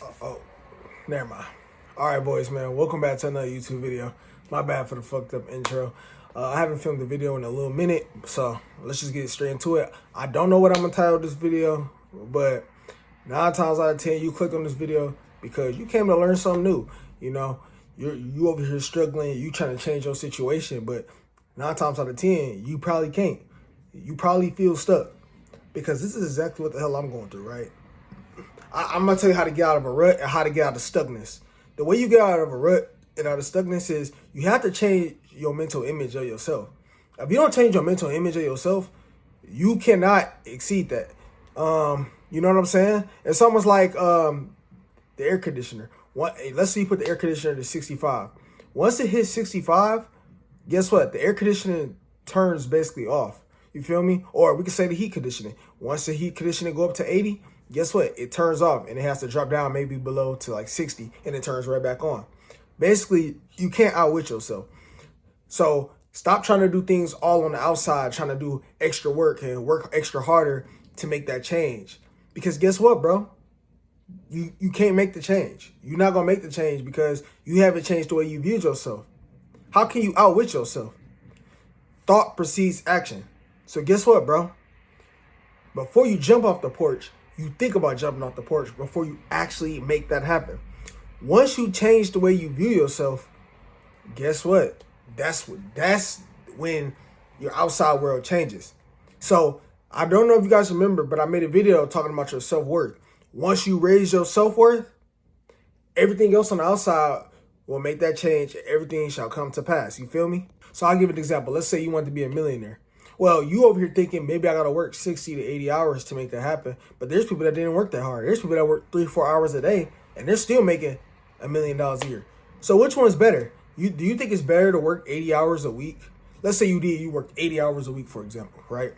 Oh, never mind. All right, boys, man. Welcome back to another YouTube video. My bad for the fucked up intro. I haven't filmed the video in a little minute, so let's just get straight into it. I don't know what I'm gonna title this video, but 9 times out of 10, you clicked on this video because you came to learn something new. You know, you over here struggling, you trying to change your situation, but 9 times out of 10, you probably can't. You probably feel stuck because this is exactly what the hell I'm going through, right? I'm gonna tell you how to get out of a rut and how to get out of stuckness. The way you get out of a rut and out of stuckness is you have to change your mental image of yourself. If you don't change your mental image of yourself, you cannot exceed that. You know what I'm saying? It's almost like the air conditioner. Let's say you put the air conditioner to 65. Once it hits 65, guess what? The air conditioning turns basically off. You feel me? Or we could say the heat conditioning. Once the heat conditioning go up to 80, guess what? It turns off and it has to drop down maybe below to like 60 and it turns right back on. Basically, you can't outwit yourself. So stop trying to do things all on the outside, trying to do extra work and work extra harder to make that change. Because guess what, bro? You can't make the change. You're not going to make the change because you haven't changed the way you viewed yourself. How can you outwit yourself? Thought precedes action. So guess what, bro? Before you jump off the porch, you think about jumping off the porch before you actually make that happen. Once you change the way you view yourself, guess what? That's when your outside world changes. So I don't know if you guys remember, but I made a video talking about your self-worth. Once you raise your self-worth, everything else on the outside will make that change. Everything shall come to pass. You feel me? So I'll give an example. Let's say you want to be a millionaire. Well, you over here thinking maybe I got to work 60 to 80 hours to make that happen. But there's people that didn't work that hard. There's people that work 3-4 hours a day and they're still making $1 million a year. So which one's better? Do you think it's better to work 80 hours a week? Let's say you worked 80 hours a week, for example, right?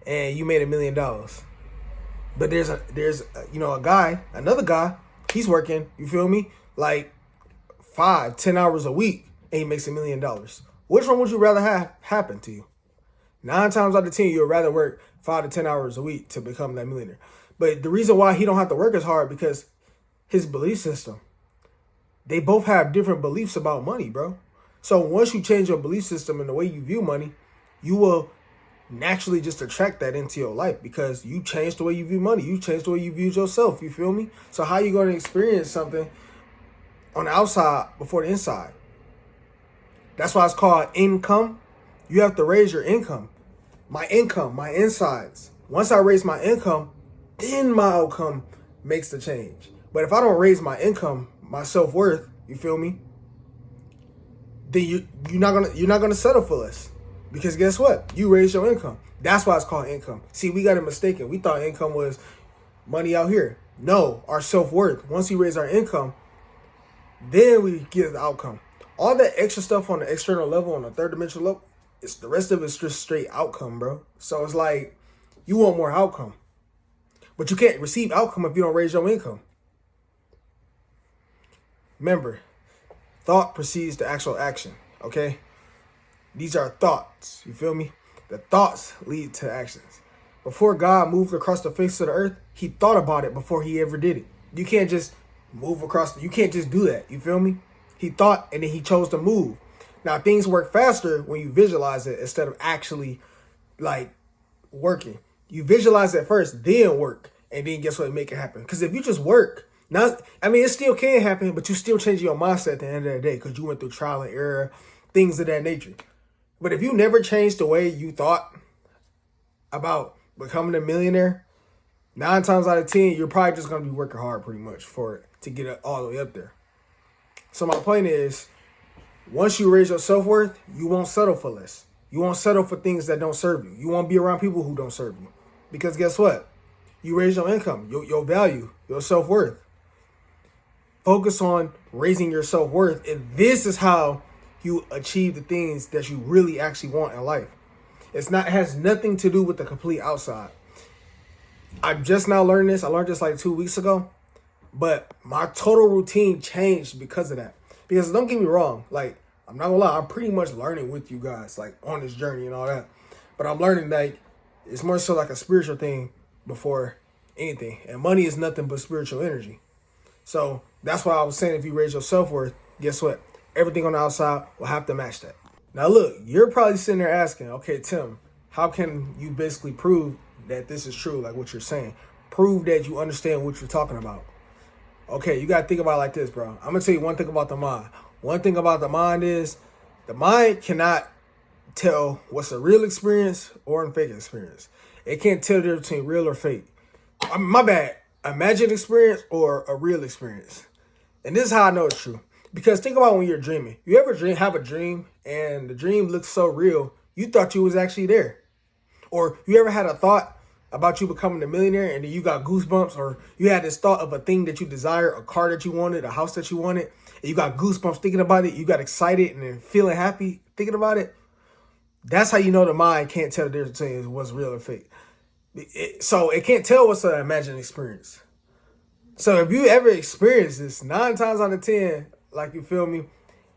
And you made $1 million. But there's another guy, he's working, you feel me? Like 5-10 hours a week and he makes $1 million. Which one would you rather have happen to you? 9 times out of 10, you'd rather work 5 to 10 hours a week to become that millionaire. But the reason why he don't have to work as hard because his belief system. They both have different beliefs about money, bro. So once you change your belief system and the way you view money, you will naturally just attract that into your life because you changed the way you view money. You changed the way you view yourself. You feel me? So how you going to experience something on the outside before the inside? That's why it's called income. You have to raise your income. My income, my insides. Once I raise my income, then my outcome makes the change. But if I don't raise my income, my self-worth, you feel me? Then you're not gonna settle for less. Because guess what? You raise your income. That's why it's called income. See, we got it mistaken. We thought income was money out here. No, our self-worth. Once we raise our income, then we get the outcome. All that extra stuff on the external level, on the third dimensional level, the rest of it's just straight outcome, bro. So it's like you want more outcome. But you can't receive outcome if you don't raise your income. Remember, thought precedes the actual action, okay? These are thoughts, you feel me? The thoughts lead to actions. Before God moved across the face of the earth, he thought about it before he ever did it. You can't just move across, you can't just do that, you feel me? He thought and then he chose to move. Now, things work faster when you visualize it instead of actually, like, working. You visualize it first, then work, and then guess what? Make it happen. Because if you just work, it still can happen, but you still changing your mindset at the end of the day because you went through trial and error, things of that nature. But if you never changed the way you thought about becoming a millionaire, 9 times out of 10, you're probably just going to be working hard pretty much for it to get it all the way up there. So my point is, once you raise your self-worth, you won't settle for less. You won't settle for things that don't serve you. You won't be around people who don't serve you. Because guess what? You raise your income, your value, your self-worth. Focus on raising your self-worth. And this is how you achieve the things that you really actually want in life. It has nothing to do with the complete outside. I'm just now learning this. I learned this like 2 weeks ago. But my total routine changed because of that. Because don't get me wrong, like, I'm not gonna lie, I'm pretty much learning with you guys, like, on this journey and all that. But I'm learning, like, it's more so like a spiritual thing before anything. And money is nothing but spiritual energy. So that's why I was saying if you raise your self-worth, guess what? Everything on the outside will have to match that. Now look, you're probably sitting there asking, okay, Tim, how can you basically prove that this is true, like what you're saying? Prove that you understand what you're talking about. Okay, you got to think about it like this, bro. I'm going to tell you one thing about the mind. One thing about the mind is the mind cannot tell what's a real experience or a fake experience. It can't tell the difference between real or fake. I mean, my bad. Imagined experience or a real experience. And this is how I know it's true. Because think about when you're dreaming. You ever have a dream and the dream looks so real, you thought you was actually there. Or you ever had a thought about you becoming a millionaire and then you got goosebumps, or you had this thought of a thing that you desire, a car that you wanted, a house that you wanted, and you got goosebumps thinking about it, you got excited and then feeling happy thinking about it. That's how you know the mind can't tell the difference between what's real or fake. So it can't tell what's an imagined experience. So if you ever experience this, 9 times out of 10, like, you feel me,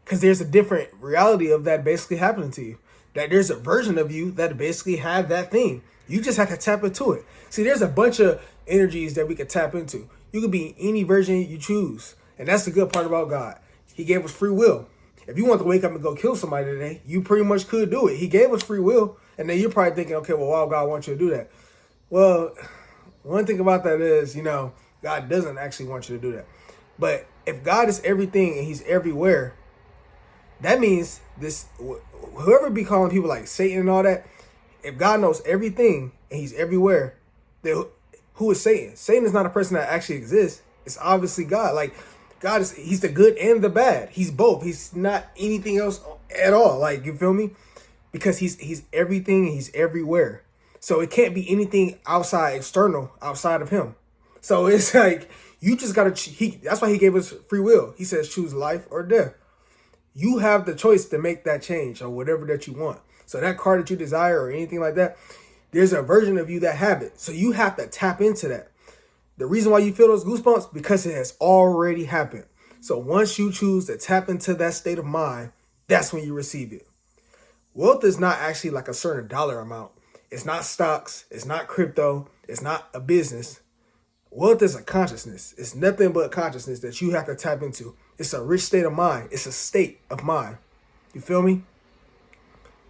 because there's a different reality of that basically happening to you. That there's a version of you that basically have that thing. You just have to tap into it. See, there's a bunch of energies that we could tap into. You could be any version you choose. And that's the good part about God. He gave us free will. If you want to wake up and go kill somebody today, you pretty much could do it. He gave us free will. And then you're probably thinking, okay, well, why would God want you to do that? Well, one thing about that is, God doesn't actually want you to do that. But if God is everything and he's everywhere, that means whoever be calling people like Satan and all that, if God knows everything and he's everywhere, then who is Satan? Satan is not a person that actually exists. It's obviously God. Like, God he's the good and the bad. He's both. He's not anything else at all. Like, you feel me? Because he's everything and he's everywhere. So it can't be anything external outside of him. So it's like, you just got to, that's why he gave us free will. He says, choose life or death. You have the choice to make that change or whatever that you want. So that car that you desire or anything like that, there's a version of you that have it. So you have to tap into that. The reason why you feel those goosebumps, because it has already happened. So once you choose to tap into that state of mind, that's when you receive it. Wealth is not actually like a certain dollar amount. It's not stocks. It's not crypto. It's not a business. Wealth is a consciousness. It's nothing but consciousness that you have to tap into. It's a rich state of mind. It's a state of mind. You feel me?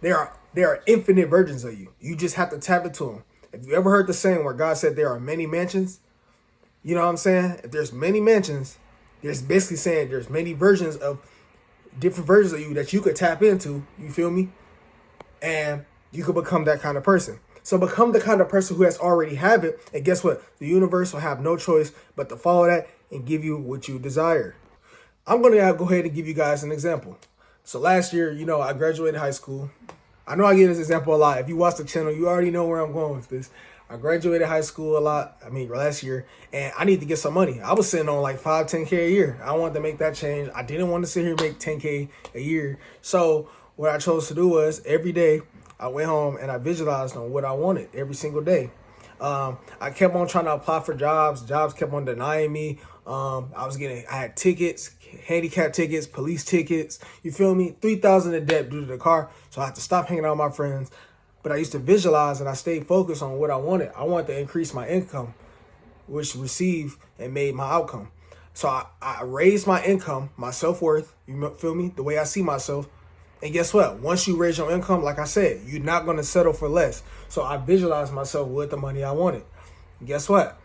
There are infinite versions of you. You just have to tap into them. If you ever heard the saying where God said there are many mansions, you know what I'm saying? If there's many mansions, there's basically saying there's many versions of different versions of you that you could tap into. You feel me? And you could become that kind of person. So become the kind of person who has already have it. And guess what? The universe will have no choice but to follow that and give you what you desire. I'm going to go ahead and give you guys an example. So last year, I graduated high school. I know I give this example a lot. If you watch the channel, you already know where I'm going with this. I graduated high school last year, and I need to get some money. I was sitting on like 5, 10K a year. I wanted to make that change. I didn't want to sit here and make 10K a year. So what I chose to do was every day I went home and I visualized on what I wanted every single day. I kept on trying to apply for jobs. Jobs kept on denying me. I had tickets, handicap tickets, police tickets. You feel me? 3,000 in debt due to the car. So I had to stop hanging out with my friends. But I used to visualize and I stayed focused on what I wanted. I wanted to increase my income, which received and made my outcome. So I raised my income, my self-worth, you feel me? The way I see myself. And guess what? Once you raise your income, like I said, you're not going to settle for less. So I visualized myself with the money I wanted. And guess what?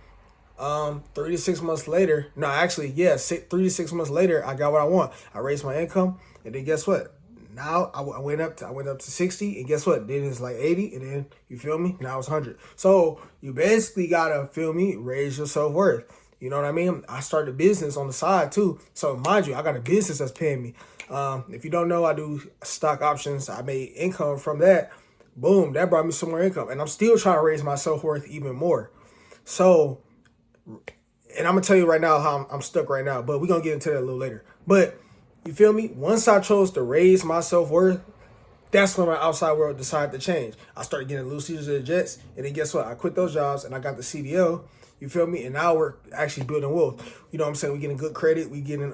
3 to 6 months later, 3 to 6 months later, I got what I want. I raised my income, and then guess what? Now I went up to 60, and guess what? Then it's like 80, and then you feel me? Now it's 100. So you basically gotta raise your self-worth. You know what I mean? I started a business on the side too. So mind you, I got a business that's paying me. If you don't know, I do stock options. I made income from that. Boom, that brought me some more income, and I'm still trying to raise my self-worth even more. So, and I'm gonna tell you right now how I'm stuck right now, but we're gonna get into that a little later. But you feel me? Once I chose to raise my self-worth, that's when my outside world decided to change. I started getting Little Caesars and Jets, and then guess what? I quit those jobs and I got the CDL. You feel me? And now we're actually building wealth. You know what I'm saying? We're getting good credit. We getting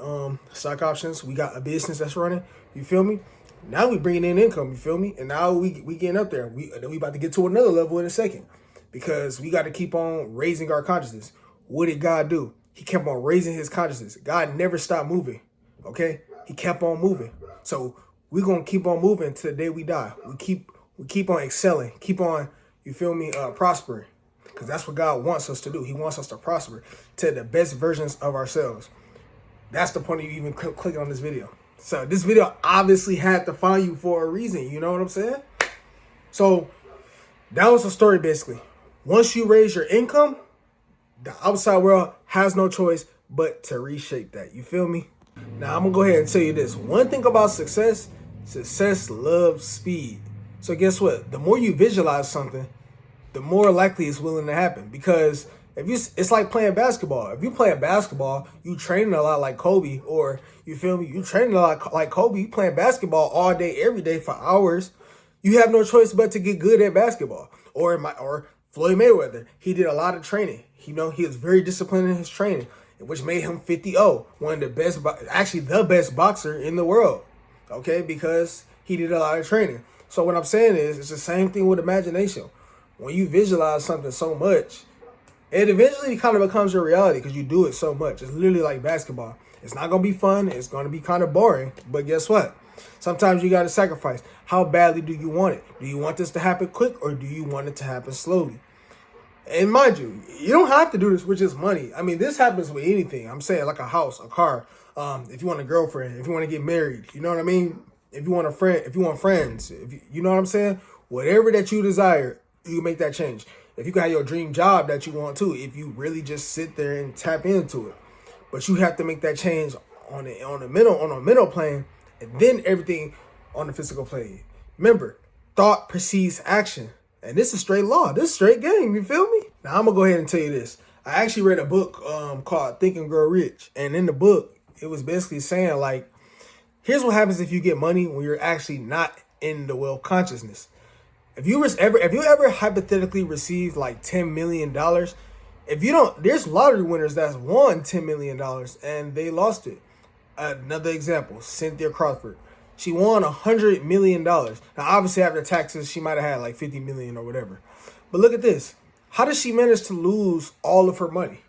stock options. We got a business that's running. You feel me? Now we bringing in income. You feel me? And now we getting up there. We about to get to another level in a second, because we got to keep on raising our consciousness. What did God do? He kept on raising his consciousness. God never stopped moving. Okay? He kept on moving. So we're gonna keep on moving to the day we die. We keep on excelling, keep on, you feel me, prospering. Because that's what God wants us to do. He wants us to prosper to the best versions of ourselves. That's the point of you even clicking on this video. So this video obviously had to find you for a reason. You know what I'm saying? So that was the story basically. Once you raise your income, the outside world has no choice but to reshape that. You feel me? Now I'm gonna go ahead and tell you this. One thing about success loves speed. So guess what? The more you visualize something, the more likely it's willing to happen. Because it's like playing basketball. If you play basketball, you training a lot like Kobe, or you feel me? You training a lot like Kobe. You playing basketball all day, every day for hours. You have no choice but to get good at basketball. Or Floyd Mayweather, he did a lot of training. You know, he was very disciplined in his training, which made him 50-0, one of the best, actually the best boxer in the world. Okay, because he did a lot of training. So what I'm saying is, it's the same thing with imagination. When you visualize something so much, it eventually kind of becomes your reality because you do it so much. It's literally like basketball. It's not going to be fun. It's going to be kind of boring. But guess what? Sometimes you got to sacrifice. How badly do you want it? Do you want this to happen quick, or do you want it to happen slowly? And mind you, you don't have to do this with just money. I mean, this happens with anything. I'm saying like a house, a car. If you want a girlfriend, if you want to get married, you know what I mean? If you want a friend, if you want friends, you know what I'm saying? Whatever that you desire, you make that change. If you got your dream job that you want to, if you really just sit there and tap into it, but you have to make that change on a mental plane, and then everything on the physical plane. Remember, thought precedes action, and this is straight law. This is straight game. You feel me? Now I'm gonna go ahead and tell you this. I actually read a book called Think and Grow Rich, and in the book, it was basically saying like, here's what happens if you get money when you're actually not in the wealth consciousness. If you ever hypothetically received like $10 million, there's lottery winners that's won $10 million and they lost it. Another example, Cynthia Crawford. She won $100 million. Now, obviously after taxes, she might have had like 50 million or whatever. But look at this. How did she manage to lose all of her money?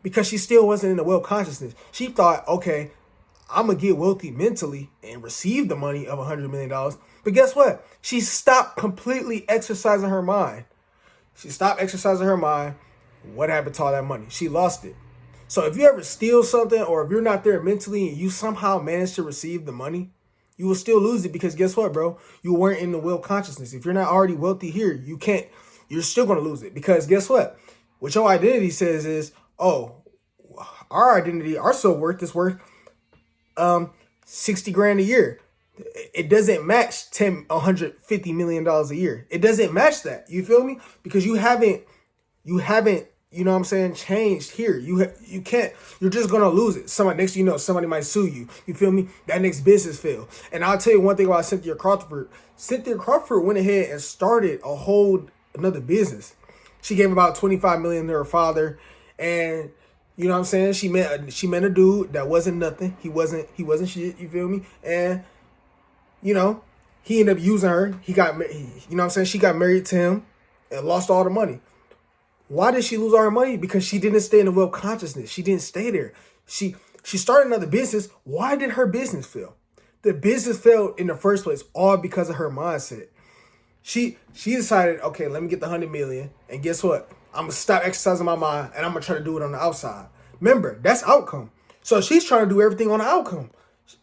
Because she still wasn't in the wealth consciousness. She thought, okay, I'm going to get wealthy mentally and receive the money of $100 million. But guess what? She stopped completely exercising her mind. She stopped exercising her mind. What happened to all that money? She lost it. So if you ever steal something, or if you're not there mentally and you somehow manage to receive the money, you will still lose it, because guess what, bro? You weren't in the wealth consciousness. If you're not already wealthy here, you're still going to lose it, because guess what? What your identity says is, oh, our identity, our self-worth is worth 60 grand a year. It doesn't match $150 million a year. It doesn't match that. You feel me? Because you haven't, you know what I'm saying, changed here. You can't, you're just going to lose it. Next thing you know, somebody might sue you. You feel me? That next business fail. And I'll tell you one thing about Cynthia Crawford. Cynthia Crawford went ahead and started another business. She gave about 25 million to her father, and you know what I'm saying? She met a dude that wasn't nothing. He wasn't shit, you feel me? And you know, he ended up using her. You know what I'm saying? She got married to him and lost all the money. Why did she lose all her money? Because she didn't stay in the wealth consciousness. She didn't stay there. She started another business. Why did her business fail? The business failed in the first place, all because of her mindset. She decided, okay, let me get the 100 million. And guess what? I'm going to stop exercising my mind, and I'm going to try to do it on the outside. Remember, that's outcome. So she's trying to do everything on the outcome.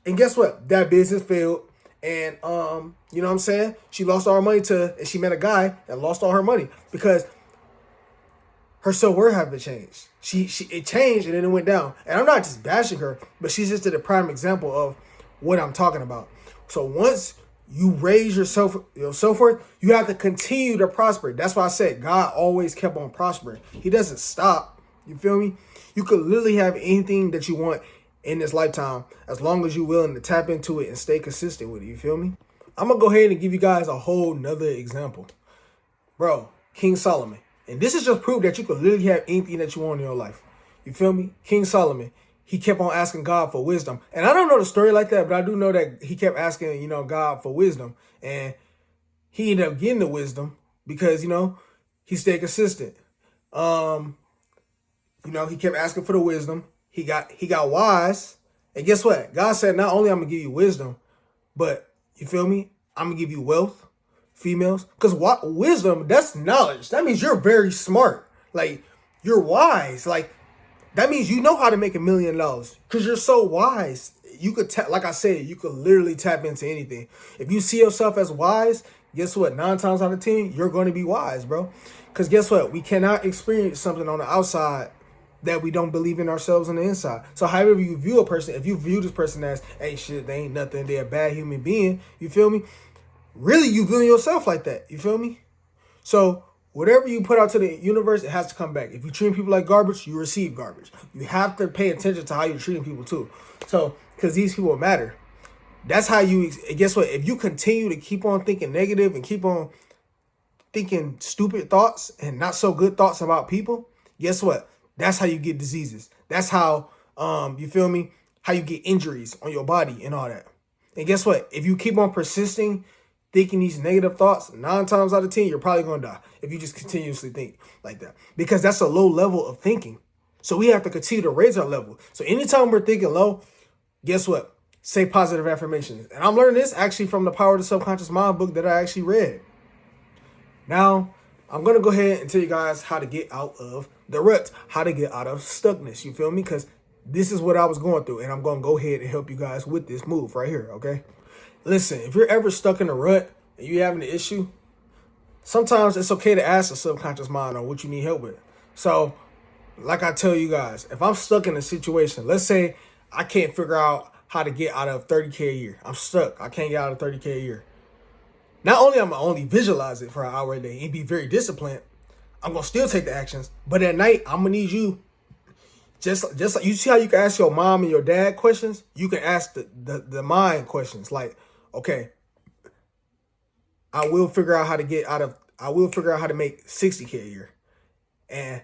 And guess what? That business failed. And, you know what I'm saying? She lost all her money and she met a guy that lost all her money because her self-worth habit changed. It changed and then it went down. And I'm not just bashing her, but she's just a prime example of what I'm talking about. So once you raise your self-worth, you have to continue to prosper. That's why I said God always kept on prospering. He doesn't stop. You feel me? You could literally have anything that you want in this lifetime as long as you're willing to tap into it and stay consistent with it. You feel me? I'm going to go ahead and give you guys a whole nother example. Bro, King Solomon. And this is just proof that you could literally have anything that you want in your life. You feel me? King Solomon, he kept on asking God for wisdom. And I don't know the story like that, but I do know that he kept asking, you know, God for wisdom. And he ended up getting the wisdom because, you know, he stayed consistent. You know, he kept asking for the wisdom. He got wise. And guess what? God said, not only I'm going to give you wisdom, but you feel me? I'm going to give you wealth, females. Because wisdom, that's knowledge. That means you're very smart. Like, you're wise. Like, that means you know how to make $1 million because you're so wise. You could, like I said, you could literally tap into anything. If you see yourself as wise, guess what? 9 times out of 10, you're going to be wise, bro. Because guess what? We cannot experience something on the outside that we don't believe in ourselves on the inside. So however you view a person, if you view this person as, hey, shit, they ain't nothing, they're a bad human being, you feel me? Really, you view yourself like that, you feel me? So whatever you put out to the universe, it has to come back. If you treat people like garbage, you receive garbage. You have to pay attention to how you're treating people too. So, because these people matter. That's how you, guess what? If you continue to keep on thinking negative and keep on thinking stupid thoughts and not so good thoughts about people, guess what? That's how you get diseases. That's how, you feel me? How you get injuries on your body and all that. And guess what? If you keep on persisting, thinking these negative thoughts, 9 times out of 10, you're probably going to die if you just continuously think like that. Because that's a low level of thinking. So we have to continue to raise our level. So anytime we're thinking low, guess what? Say positive affirmations. And I'm learning this actually from the Power of the Subconscious Mind book that I actually read. Now, I'm going to go ahead and tell you guys how to get out of the rut, how to get out of stuckness. You feel me? Because this is what I was going through. And I'm going to go ahead and help you guys with this move right here, okay? Listen, if you're ever stuck in a rut and you're having an issue, sometimes it's okay to ask the subconscious mind on what you need help with. So, like I tell you guys, if I'm stuck in a situation, let's say I can't figure out how to get out of 30K a year. I'm stuck. I can't get out of 30K a year. Not only I'm going to only visualize it for an hour a day and be very disciplined, I'm going to still take the actions. But at night, I'm going to need you, just like you see how you can ask your mom and your dad questions? You can ask the mind questions like, okay, I will figure out how to make 60K a year. And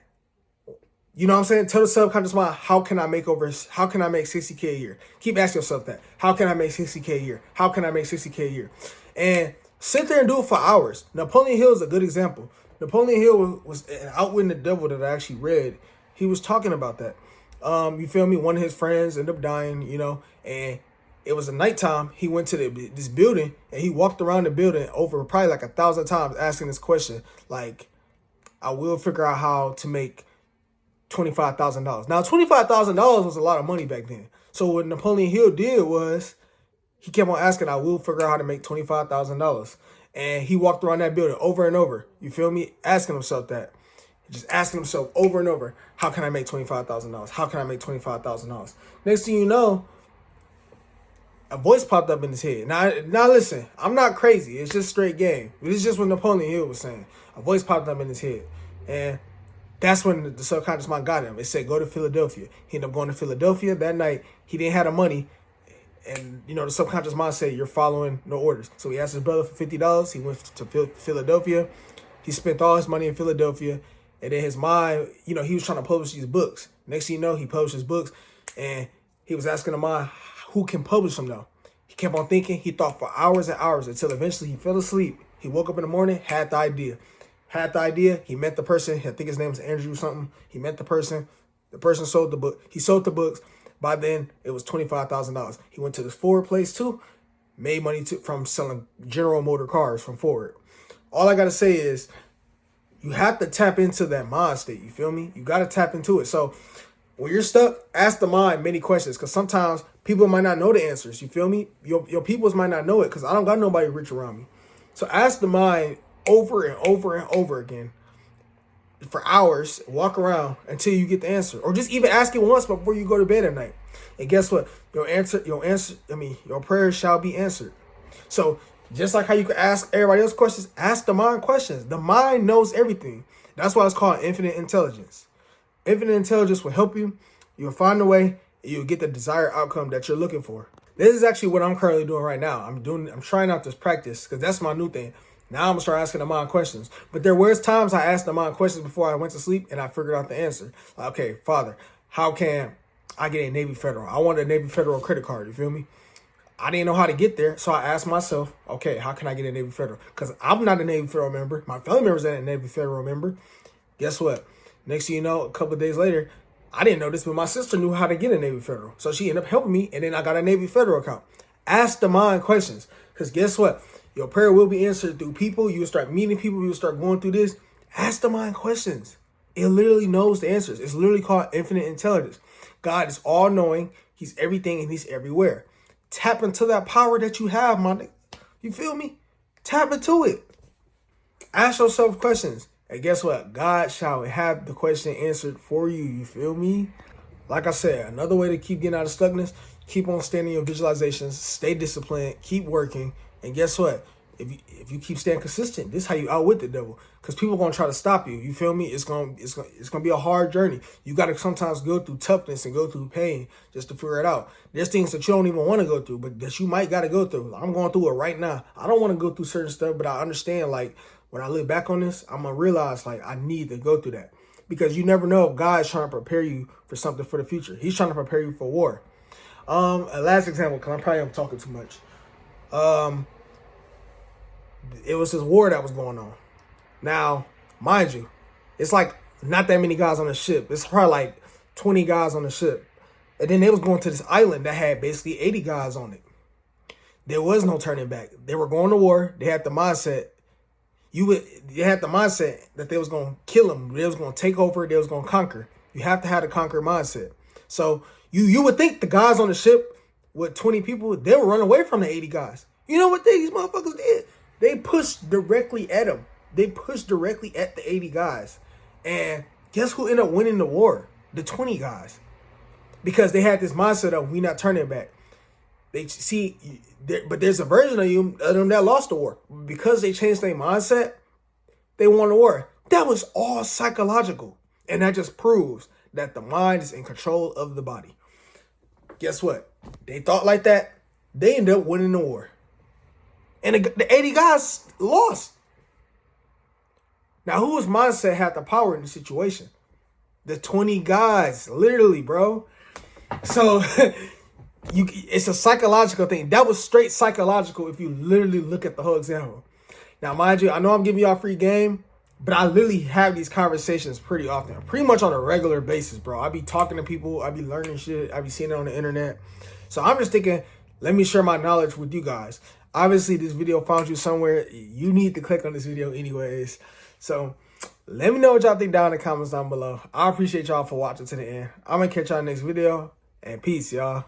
you know what I'm saying? Tell the subconscious mind, how can I make 60K a year? Keep asking yourself that. How can I make 60K a year? How can I make 60K a year? And sit there and do it for hours. Napoleon Hill is a good example. Napoleon Hill was an Outwitting the Devil that I actually read. He was talking about that. You feel me? One of his friends ended up dying, you know, and it was a nighttime. He went to this building and he walked around the building over probably like 1,000 times asking this question. Like, I will figure out how to make $25,000. Now, $25,000 was a lot of money back then. So what Napoleon Hill did was he kept on asking, I will figure out how to make $25,000. And he walked around that building over and over. You feel me? Asking himself that. Just asking himself over and over, how can I make $25,000? How can I make $25,000? Next thing you know, a voice popped up in his head. Now listen, I'm not crazy. It's just straight game. It's just what Napoleon Hill was saying. A voice popped up in his head. And that's when the subconscious mind got him. It said, go to Philadelphia. He ended up going to Philadelphia. That night, he didn't have the money. And, you know, the subconscious mind said, you're following no orders. So he asked his brother for $50. He went to Philadelphia. He spent all his money in Philadelphia. And then his mind, you know, he was trying to publish these books. Next thing you know, he published his books. And he was asking the mind, who can publish them, though? He kept on thinking. He thought for hours and hours until eventually he fell asleep. He woke up in the morning, had the idea. He met the person. I think his name was Andrew something. He met the person. The person sold the book. He sold the books. By then, it was $25,000. He went to this Ford place, too. Made money from selling General Motor cars from Ford. All I got to say is, you have to tap into that mind state. You feel me? You got to tap into it. So when you're stuck, ask the mind many questions. Because sometimes people might not know the answers. You feel me? Your peoples might not know it. Because I don't got nobody rich around me. So ask the mind over and over and over again for hours. Walk around until you get the answer. Or just even ask it once before you go to bed at night. And guess what? Your prayers shall be answered. So just like how you can ask everybody else questions, ask the mind questions. The mind knows everything. That's why it's called infinite intelligence. Infinite intelligence will help you. You'll find a way, and you'll get the desired outcome that you're looking for. This is actually what I'm currently doing right now. I'm trying out this practice because that's my new thing. Now I'm gonna start asking the mind questions. But there was times I asked the mind questions before I went to sleep, and I figured out the answer. Like, okay, Father, how can I get a Navy Federal? I want a Navy Federal credit card. You feel me? I didn't know how to get there, so I asked myself, okay, how can I get a Navy Federal? Because I'm not a Navy Federal member. My family members ain't a Navy Federal member. Guess what? Next thing you know, a couple of days later, I didn't know this, but my sister knew how to get a Navy Federal. So she ended up helping me, and then I got a Navy Federal account. Ask the mind questions. Because guess what? Your prayer will be answered through people. You will start meeting people. You will start going through this. Ask the mind questions. It literally knows the answers. It's literally called infinite intelligence. God is all-knowing. He's everything, and he's everywhere. Tap into that power that you have, my nigga. You feel me? Tap into it. Ask yourself questions. And guess what? God shall have the question answered for you. You feel me? Like I said, another way to keep getting out of stuckness, keep on standing your visualizations, stay disciplined, keep working. And guess what? If you keep staying consistent, this is how you outwit the devil. Because people are gonna try to stop you. You feel me? It's gonna be a hard journey. You gotta sometimes go through toughness and go through pain just to figure it out. There's things that you don't even want to go through, but that you might gotta go through. I'm going through it right now. I don't want to go through certain stuff, but I understand, like, when I look back on this, I'm gonna realize, like, I need to go through that. Because you never know if God's trying to prepare you for something for the future. He's trying to prepare you for war. A last example, because I probably am talking too much. It was this war that was going on. Now, mind you, it's like not that many guys on the ship. It's probably like 20 guys on the ship. And then they was going to this island that had basically 80 guys on it. There was no turning back. They were going to war. They had the mindset. They had the mindset that they was going to kill them. They was going to take over. They was going to conquer. You have to have the conquer mindset. So you would think the guys on the ship with 20 people, they would run away from the 80 guys. You know what these motherfuckers did? They pushed directly at them. They pushed directly at the 80 guys. And guess who ended up winning the war? The 20 guys. Because they had this mindset of, we not turning back. They see, but there's a version of them that lost the war. Because they changed their mindset, they won the war. That was all psychological. And that just proves that the mind is in control of the body. Guess what? They thought like that. They ended up winning the war. And the 80 guys lost. Now, whose mindset had the power in the situation? The 20 guys, literally, bro. So, it's a psychological thing. That was straight psychological if you literally look at the whole example. Now, mind you, I know I'm giving y'all free game, but I literally have these conversations pretty often. Pretty much on a regular basis, bro. I be talking to people. I be learning shit. I be seeing it on the internet. So, I'm just thinking, let me share my knowledge with you guys. Obviously, this video found you somewhere. You need to click on this video anyways. So, let me know what y'all think down in the comments down below. I appreciate y'all for watching to the end. I'm going to catch y'all next video. And peace, y'all.